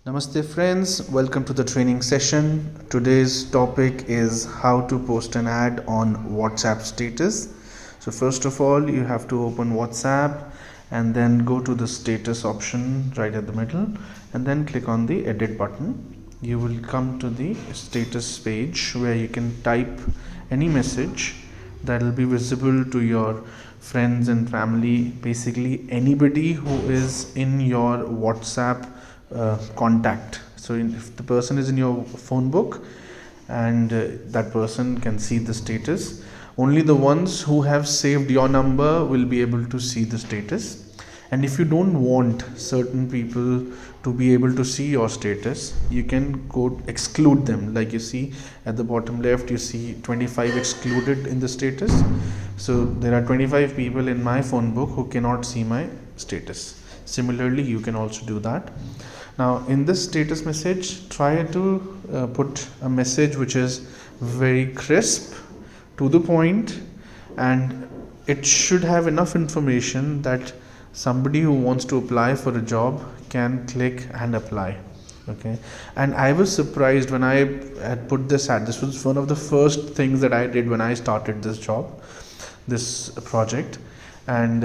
Namaste friends, welcome to the training session. Today's topic is how to post an ad on WhatsApp status. So first of all, you have to open WhatsApp and then go to the status option right at the middle and then click on the edit button. You will come to the status page where you can type any message that will be visible to your friends and family, basically anybody who is in your WhatsApp contact. So if the person is in your phone book and that person can see the status, only the ones who have saved your number will be able to see the status. And if you don't want certain people to be able to see your status, you can go exclude them. Like you see at the bottom left, you see 25 excluded in the status. So there are 25 people in my phone book who cannot see my status. Similarly, you can also do that. Now in this status message, try to put a message which is very crisp, to the point, and it should have enough information that somebody who wants to apply for a job can click and apply. Okay, and I was surprised when I had put this ad. This was one of the first things that I did when I started this project. And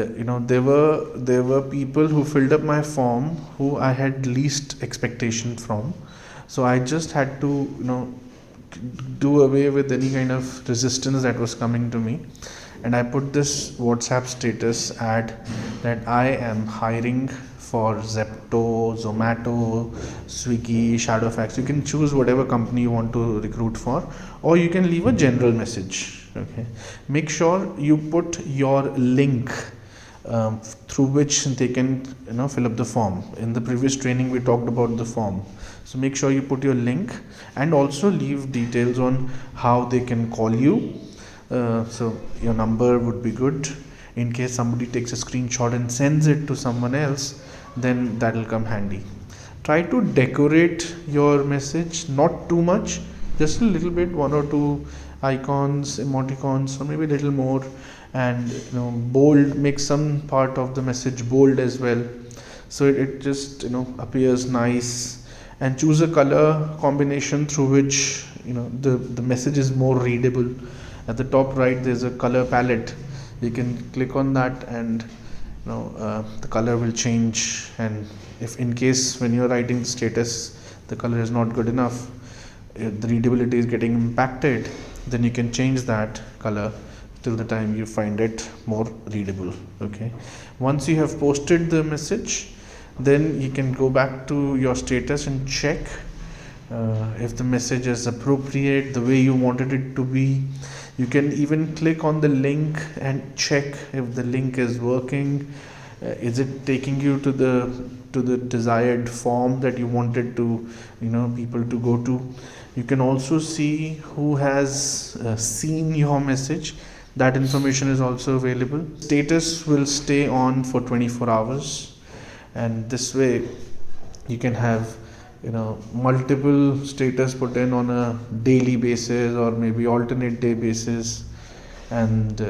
there were people who filled up my form who I had least expectation from. So I just had to do away with any kind of resistance that was coming to me, and I put this WhatsApp status ad that I am hiring for Zepto, Zomato, Swiggy, Shadowfax. You can choose whatever company you want to recruit for, or you can leave a general message. Okay, make sure you put your link through which they can fill up the form. In the previous training we talked about the form, so make sure you put your link and also leave details on how they can call you. So your number would be good. In case somebody takes a screenshot and sends it to someone else, then that will come handy. Try to decorate your message, not too much, just a little bit, one or two icons, emoticons, or maybe a little more, and bold, make some part of the message bold as well, so it just appears nice. And choose a color combination through which the message is more readable. At the top right there's a color palette. You can click on that and the color will change. And if in case when you're writing the status the color is not good enough, the readability is getting impacted, then you can change that color till the time you find it more readable. Okay, once you have posted the message, then you can go back to your status and check if the message is appropriate, the way you wanted it to be. You can even click on the link and check if the link is working. Is it taking you to the desired form that you wanted to people to go to. You can also see who has seen your message. That information is also available. Status will stay on for 24 hours, and this way you can have multiple status put in on a daily basis or maybe alternate day basis, and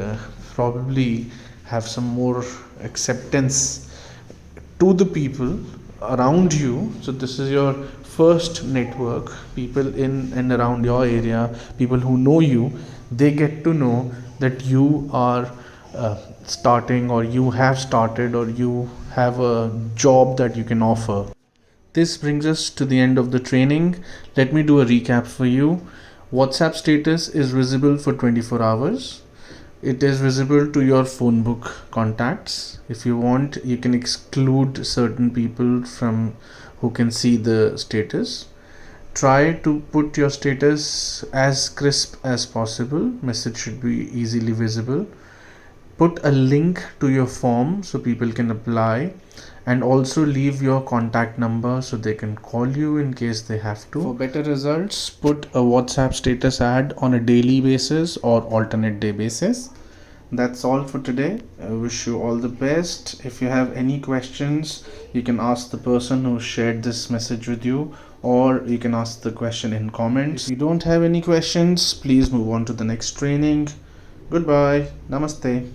probably have some more acceptance to the people around you. So this is your first network. People in and around your area, people who know you, they get to know that you are starting, or you have started, or you have a job that you can offer. This brings us to the end of the training. Let me do a recap for you. WhatsApp status is visible for 24 hours. It is visible to your phone book contacts. If you want, you can exclude certain people from who can see the status. Try to put your status as crisp as possible. Message should be easily visible. Put a link to your form so people can apply, and also leave your contact number so they can call you in case they have to. For better results, put a WhatsApp status ad on a daily basis or alternate day basis. That's all for today. I wish you all the best. If you have any questions, you can ask the person who shared this message with you, or you can ask the question in comments. If you don't have any questions, please move on to the next training. Goodbye. Namaste.